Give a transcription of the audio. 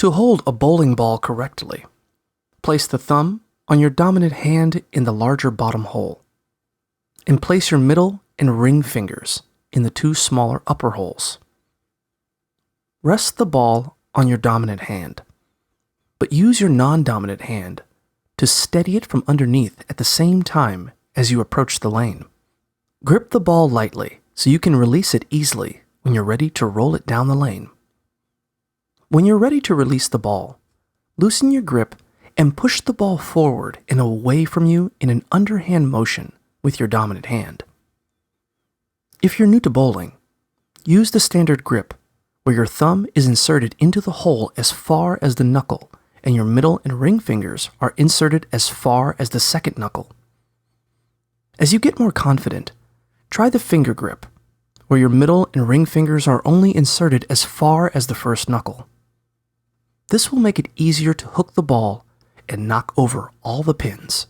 To hold a bowling ball correctly, place the thumb on your dominant hand in the larger bottom hole, and place your middle and ring fingers in the two smaller upper holes. Rest the ball on your dominant hand, but use your non-dominant hand to steady it from underneath at the same time as you approach the lane. Grip the ball lightly so you can release it easily when you're ready to roll it down the lane. When you're ready to release the ball, loosen your grip and push the ball forward and away from you in an underhand motion with your dominant hand. If you're new to bowling, use the standard grip where your thumb is inserted into the hole as far as the knuckle and your middle and ring fingers are inserted as far as the second knuckle. As you get more confident, try the finger grip where your middle and ring fingers are only inserted as far as the first knuckle. This will make it easier to hook the ball and knock over all the pins.